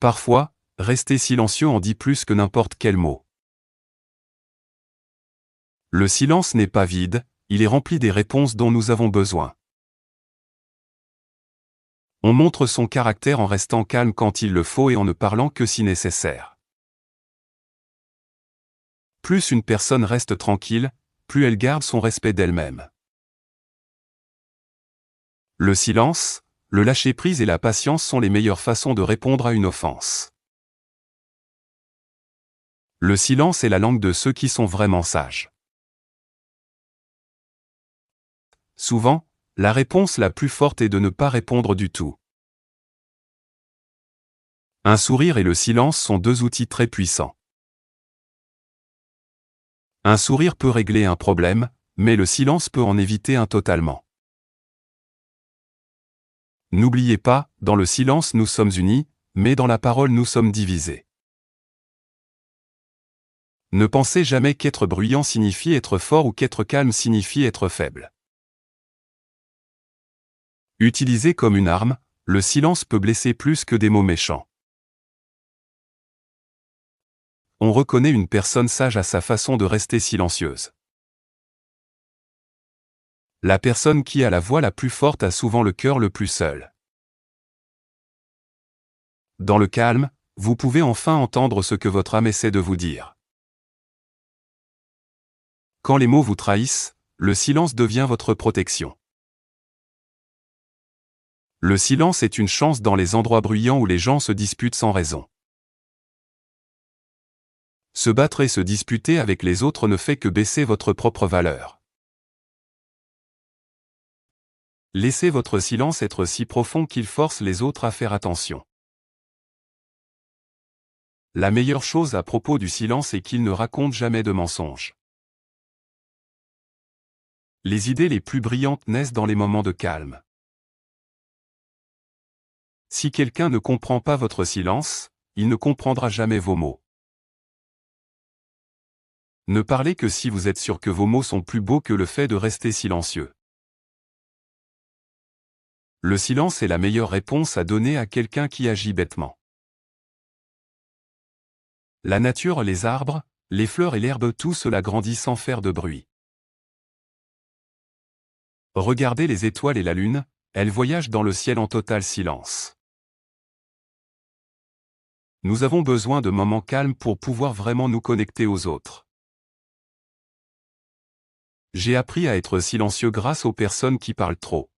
Parfois, rester silencieux en dit plus que n'importe quel mot. Le silence n'est pas vide, il est rempli des réponses dont nous avons besoin. On montre son caractère en restant calme quand il le faut et en ne parlant que si nécessaire. Plus une personne reste tranquille, plus elle garde son respect d'elle-même. Le silence, le lâcher-prise et la patience sont les meilleures façons de répondre à une offense. Le silence est la langue de ceux qui sont vraiment sages. Souvent, la réponse la plus forte est de ne pas répondre du tout. Un sourire et le silence sont deux outils très puissants. Un sourire peut régler un problème, mais le silence peut en éviter un totalement. N'oubliez pas, dans le silence nous sommes unis, mais dans la parole nous sommes divisés. Ne pensez jamais qu'être bruyant signifie être fort ou qu'être calme signifie être faible. Utilisé comme une arme, le silence peut blesser plus que des mots méchants. On reconnaît une personne sage à sa façon de rester silencieuse. La personne qui a la voix la plus forte a souvent le cœur le plus seul. Dans le calme, vous pouvez enfin entendre ce que votre âme essaie de vous dire. Quand les mots vous trahissent, le silence devient votre protection. Le silence est une chance dans les endroits bruyants où les gens se disputent sans raison. Se battre et se disputer avec les autres ne fait que baisser votre propre valeur. Laissez votre silence être si profond qu'il force les autres à faire attention. La meilleure chose à propos du silence est qu'il ne raconte jamais de mensonges. Les idées les plus brillantes naissent dans les moments de calme. Si quelqu'un ne comprend pas votre silence, il ne comprendra jamais vos mots. Ne parlez que si vous êtes sûr que vos mots sont plus beaux que le fait de rester silencieux. Le silence est la meilleure réponse à donner à quelqu'un qui agit bêtement. La nature, les arbres, les fleurs et l'herbe, tout cela grandit sans faire de bruit. Regardez les étoiles et la lune, elles voyagent dans le ciel en total silence. Nous avons besoin de moments calmes pour pouvoir vraiment nous connecter aux autres. J'ai appris à être silencieux grâce aux personnes qui parlent trop.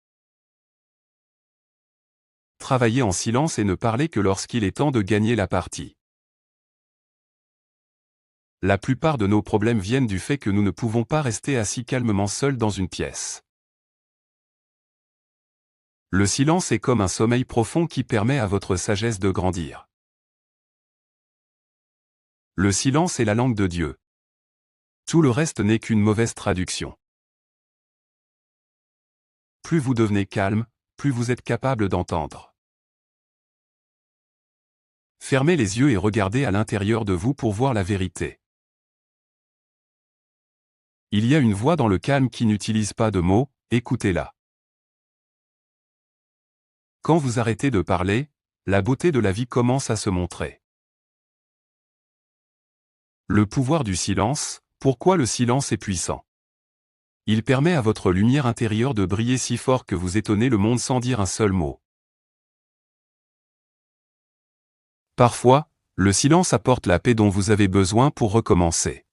Travaillez en silence et ne parlez que lorsqu'il est temps de gagner la partie. La plupart de nos problèmes viennent du fait que nous ne pouvons pas rester assis calmement seuls dans une pièce. Le silence est comme un sommeil profond qui permet à votre sagesse de grandir. Le silence est la langue de Dieu. Tout le reste n'est qu'une mauvaise traduction. Plus vous devenez calme, plus vous êtes capable d'entendre. Fermez les yeux et regardez à l'intérieur de vous pour voir la vérité. Il y a une voix dans le calme qui n'utilise pas de mots, écoutez-la. Quand vous arrêtez de parler, la beauté de la vie commence à se montrer. Le pouvoir du silence, pourquoi le silence est puissant? Il permet à votre lumière intérieure de briller si fort que vous étonnez le monde sans dire un seul mot. Parfois, le silence apporte la paix dont vous avez besoin pour recommencer.